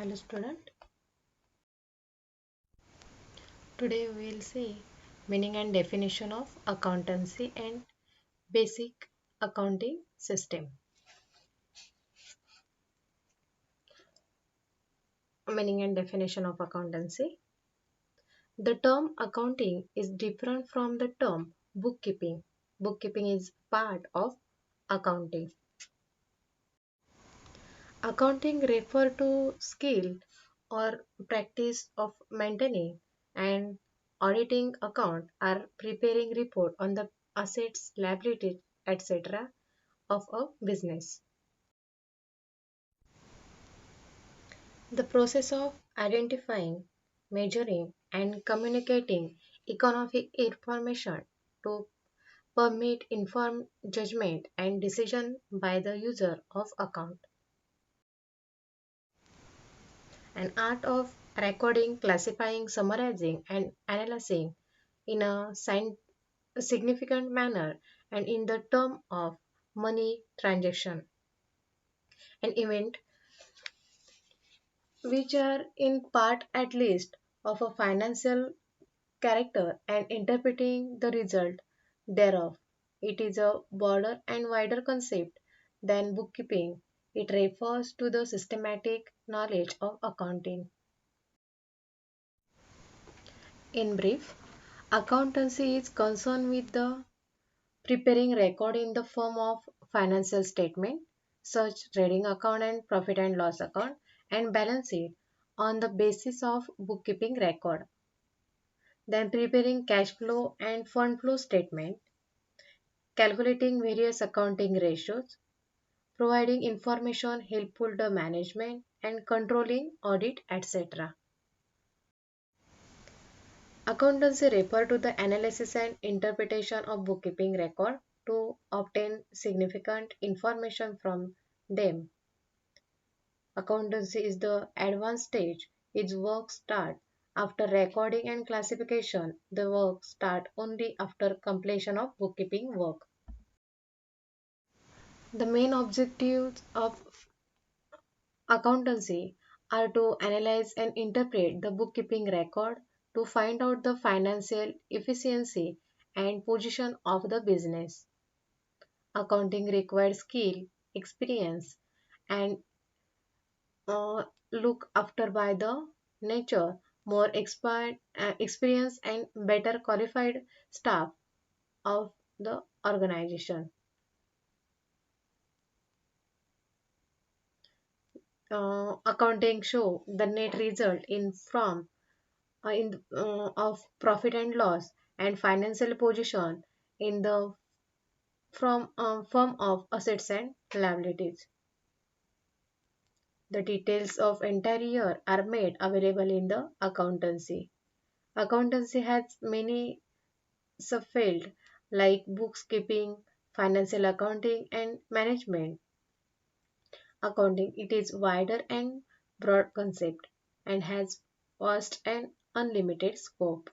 Hello student. Today we will see meaning and definition of accountancy and basic accounting system. Meaning and definition of accountancy. The term accounting is different from the term bookkeeping. Bookkeeping is part of accounting. Accounting refer to skill or practice of maintaining and auditing account or preparing report on the assets, liabilities, etc. of a business. The process of identifying, measuring, and communicating economic information to permit informed judgment and decision by the user of account. An art of recording, classifying, summarizing, and analyzing in a significant manner and in the term of money transaction. An event which are in part at least of a financial character and interpreting the result thereof. It is a broader and wider concept than bookkeeping. It refers to the systematic knowledge of accounting. In brief, accountancy is concerned with the preparing record in the form of financial statement, such trading account and profit and loss account, and balance it on the basis of bookkeeping record. Then preparing cash flow and fund flow statement, calculating various accounting ratios, providing information helpful to management, and controlling audit, etc. Accountancy refer to the analysis and interpretation of bookkeeping record to obtain significant information from them. Accountancy is the advanced stage. Its work start after recording and classification. The work start only after completion of bookkeeping work. The main objectives of accountancy are to analyze and interpret the bookkeeping record to find out the financial efficiency and position of the business. Accounting requires skill, experience, and look after by the nature, more experience and better qualified staff of the organization. Accounting show the net result of profit and loss and financial position in the form of assets and liabilities. The details of entire year are made available in the accountancy. Accountancy has many subfields like bookkeeping, financial accounting, and management accounting. It is wider and broad concept and has vast and unlimited scope.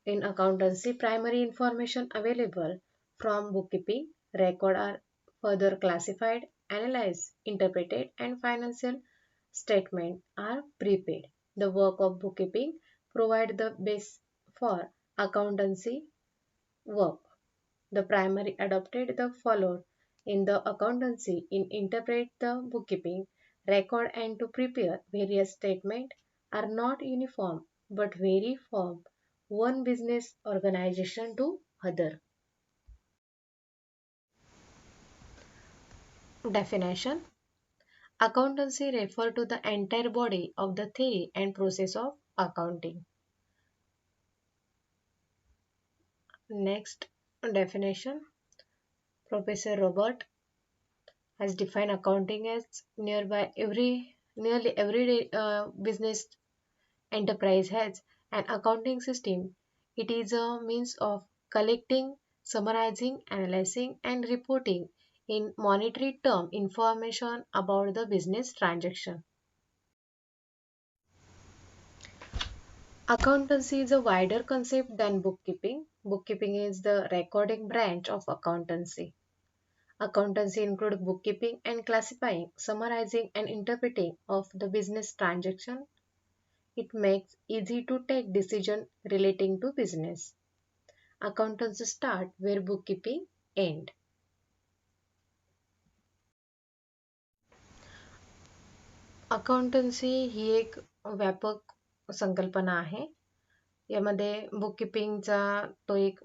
In accountancy, primary information available from bookkeeping record are further classified, analyzed, interpreted, and financial statements are prepared. The work of bookkeeping provide the base for accountancy work. The primary adopted the followed in the accountancy in interpret the bookkeeping record and to prepare various statements are not uniform but vary from one business organization to other. Definition: accountancy refer to the entire body of the theory and process of accounting. Next definition: Professor Robert has defined accounting as nearly every business enterprise has an accounting system. It is a means of collecting, summarizing, analyzing, and reporting in monetary term information about the business transaction. Accountancy is a wider concept than bookkeeping. Bookkeeping is the recording branch of accountancy. Accountancy include bookkeeping and classifying, summarizing and interpreting of the business transaction. It makes easy to take decision relating to business. Accountants start where bookkeeping end. Accountancy ही एक व्यापक संकल्पना आहे. यामध्ये बुककीपिंगचा तो एक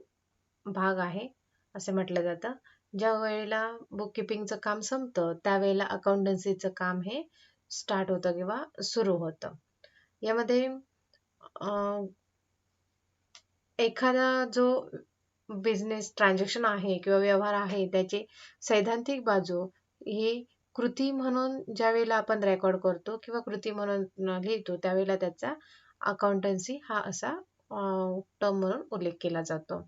भाग आहे असे म्हटलं जातं. ज्या वेळेला बुककीपिंगचं काम संपतं त्यावेळेला अकाउंटन्सीचं काम हे स्टार्ट होतं किंवा सुरू होतं. यामध्ये एखादा जो बिझनेस ट्रान्झॅक्शन आहे किंवा व्यवहार आहे त्याची सैद्धांतिक बाजू ही कृती म्हणून ज्यावेळेला आपण रेकॉर्ड करतो किंवा कृती म्हणून लिहितो त्यावेळेला त्याचा अकाउंटन्सी हा असा टर्म म्हणून उल्लेख केला जातो.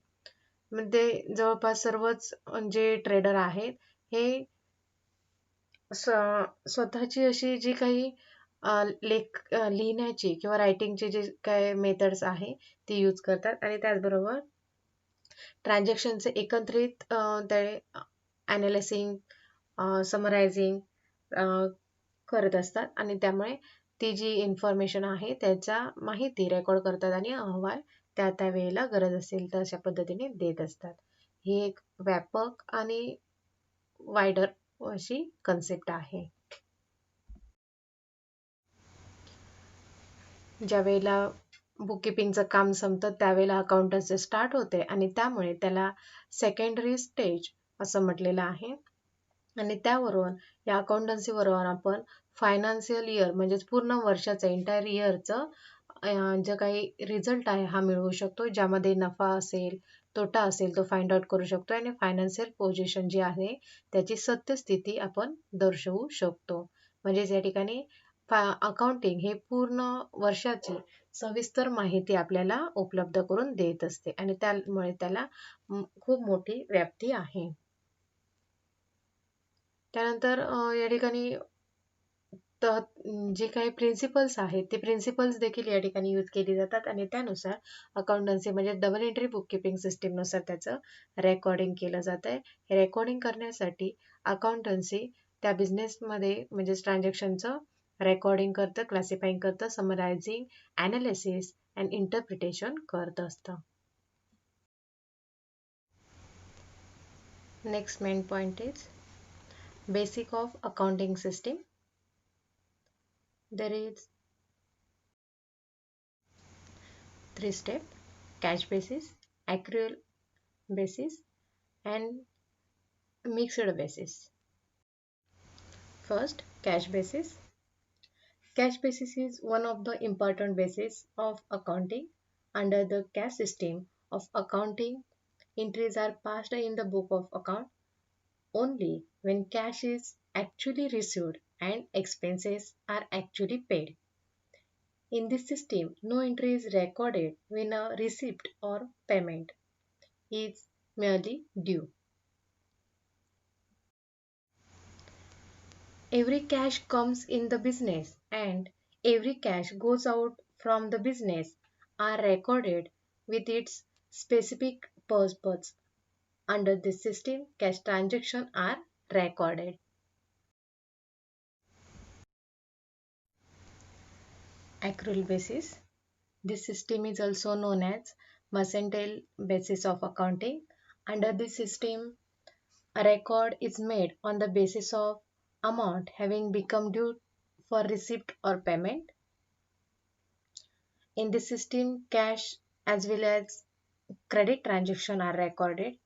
म्हणजे जवळपास सर्वच जे ट्रेडर आहेत हे स्वतःची अशी जी काही लिहिण्याची किंवा रायटिंगचे जे काय मेथड्स आहे ती यूज करतात आणि त्याचबरोबर ट्रान्झॅक्शनचे एकत्रित ते ॲनालिसिंग समरायझिंग करत असतात आणि त्यामुळे ती जी इन्फॉर्मेशन आहे त्याचा माहिती रेकॉर्ड करतात आणि अहवाल त्या त्या वेळेला गरज असेल तर अशा पद्धतीने देत असतात. ही एक व्यापक आणि वायडर अशी कन्सेप्ट आहे. ज्या वेळेला बुककीपिंगचं काम संपतं त्यावेळेला अकाउंटन्सी स्टार्ट होते आणि त्यामुळे त्याला सेकंडरी स्टेज असं म्हटलेलं आहे. आणि त्यावरून या अकाउंटन्सीवरून आपण फायनान्शियल इयर म्हणजेच पूर्ण वर्षाचं एंटायर इयरचं जे काही रिझल्ट आहे हा मिळवू शकतो. ज्यामध्ये नफा असेल तोटा असेल तो फाइंड आउट करू शकतो आणि फायनान्शियल पोझिशन जी आहे त्याची सत्यस्थिती आपण दर्शवू शकतो. म्हणजेच या ठिकाणी अकाउंटिंग हे पूर्ण वर्षाची सविस्तर माहिती आपल्याला उपलब्ध करून देत असते आणि त्यामुळे त्याला खूप मोठी व्याप्ती आहे. त्यानंतर या ठिकाणी जे काही प्रिन्सिपल्स आहेत ते प्रिन्सिपल्स देखील या ठिकाणी यूज केली जातात आणि त्यानुसार अकाउंटन्सी म्हणजे डबल एंट्री बुककीपिंग सिस्टीमनुसार त्याचं रेकॉर्डिंग केलं जातं आहे. हे रेकॉर्डिंग करण्यासाठी अकाउंटन्सी त्या बिझनेसमध्ये म्हणजे ट्रान्झॅक्शनचं रेकॉर्डिंग करतं, क्लासिफाईंग करतं, समरायझिंग, ॲनालिसिस अँड इंटरप्रिटेशन करत असतं. Next main point is basic of accounting system. There is 3 step: cash basis, accrual basis and mixed basis. First, cash basis. Cash basis is one of the important bases of accounting. Under the cash system of accounting, entries are passed in the book of account only when cash is actually received and expenses are actually paid. In this system, no entry is recorded when a receipt or payment is merely due. Every cash comes in the business and every cash goes out from the business are recorded with its specific purpose. Under this system, cash transactions are recorded. Accrual basis. This system is also known as mercantile basis of accounting. Under this system, a record is made on the basis of amount having become due for receipt or payment. In this system, cash as well as credit transactions are recorded.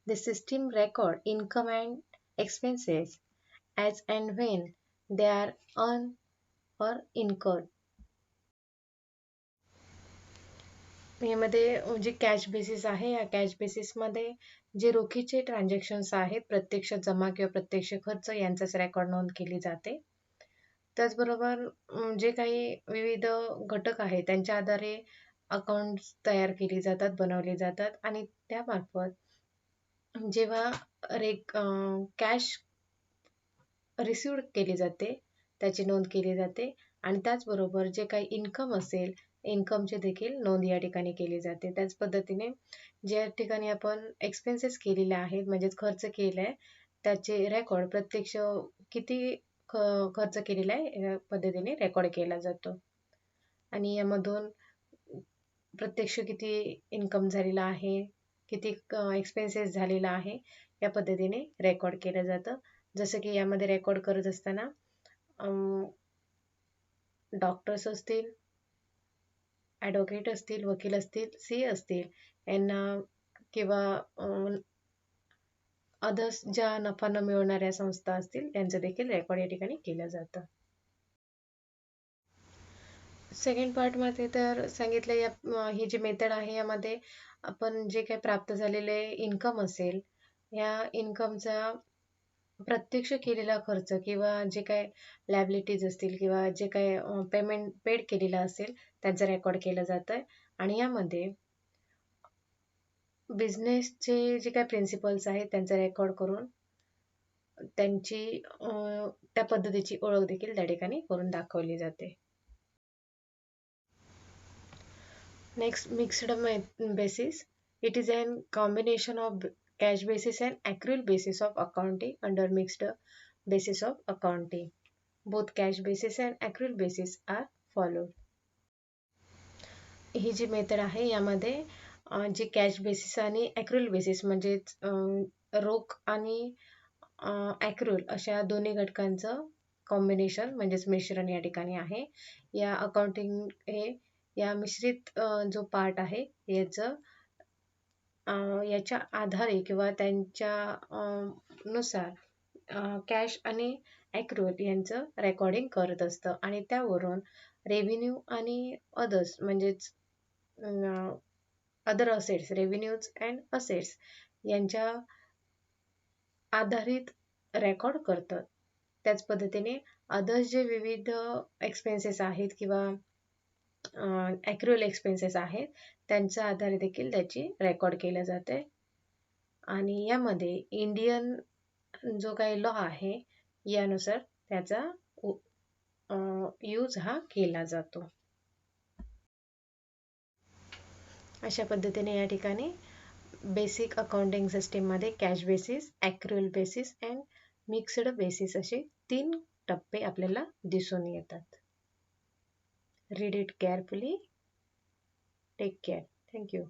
The system record income and expenses as and when they are earned or incurred. यामध्ये जे cash basis आहे या cash बेसिसमध्ये जे रोखीचे transactions आहेत प्रत्यक्ष जमा किंवा प्रत्यक्ष खर्च यांचाच record नोंद केली जाते. त्याचबरोबर जे काही विविध घटक आहेत त्यांच्या आधारे अकाउंट्स तयार केली जातात, बनवले जातात आणि त्यामार्फत जेव्हा कॅश रिसिव्ह केली जाते त्याची नोंद केली जाते आणि त्याचबरोबर जे काही इन्कम असेल इन्कमची देखील नोंद या ठिकाणी केली जाते. त्याच पद्धतीने ज्या ठिकाणी आपण एक्सपेन्सेस केलेले आहेत म्हणजेच खर्च केला आहे त्याचे रेकॉर्ड प्रत्यक्ष किती खर्च केलेला आहे या पद्धतीने रेकॉर्ड केला जातो. आणि यामधून प्रत्यक्ष किती इन्कम झालेला आहे, किती एक्सपेन्सेस झालेला आहे, या पद्धतीने रेकॉर्ड केलं जातं. जसं की यामध्ये रेकॉर्ड करत असताना डॉक्टर्स असतील, ॲडव्होकेट असतील, वकील असतील, सी असतील, यांना किंवा अदर्स ज्या नफा न मिळवणाऱ्या संस्था असतील यांचं देखील रेकॉर्ड या ठिकाणी केलं जातं. सेकंड पार्टमध्ये तर सांगितलं ही जी मेथड आहे यामध्ये आपण जे काही प्राप्त झालेले इन्कम असेल, या इन्कमचा प्रत्यक्ष केलेला खर्च किंवा जे काही लायबिलिटीज असतील किंवा जे काही पेमेंट पेड केलेलं असेल त्यांचं रेकॉर्ड केलं जातं. आणि यामध्ये बिझनेसचे जे काही प्रिन्सिपल्स आहेत त्यांचा रेकॉर्ड करून त्यांची त्या पद्धतीची ओळख देखील त्या ठिकाणी करून दाखवली जाते. Next, mixed basis. It is a combination of cash basis and accrual basis of accounting under mixed basis of accounting. Both cash basis and accrual basis are followed. ही जी मेथड आहे यामध्ये जे कॅश बेसिस आणि ॲक्रुअल basis म्हणजेच रोख आणि ॲक्रुअल अशा दोन्ही घटकांचं कॉम्बिनेशन म्हणजेच मिश्रण या ठिकाणी आहे. या अकाउंटिंग हे या मिश्रित जो पार्ट आहे याचं याच्या आधारे किंवा त्यांच्या नुसार कॅश आणि ॲक्रुअल यांचं रेकॉर्डिंग करत असतं आणि त्यावरून रेव्हेन्यू आणि अदर्स म्हणजेच अदर असेट्स, रेव्हेन्यूज अँड असेट्स यांच्या आधारित रेकॉर्ड करतं. त्याच पद्धतीने अदर्स जे विविध एक्सपेन्सेस आहेत किंवा ॲक्रुअल एक्सपेन्सेस आहेत त्यांच्या आधारे देखील त्याची रेकॉर्ड केलं जाते. आणि यामध्ये इंडियन जो काही लॉ आहे यानुसार त्याचा यूज हा केला जातो. अशा पद्धतीने या ठिकाणी बेसिक अकाउंटिंग सिस्टीममध्ये cash basis, accrual basis and mixed basis असे 3 टप्पे आपल्याला दिसून येतात. Read it carefully. Take care. Thank you.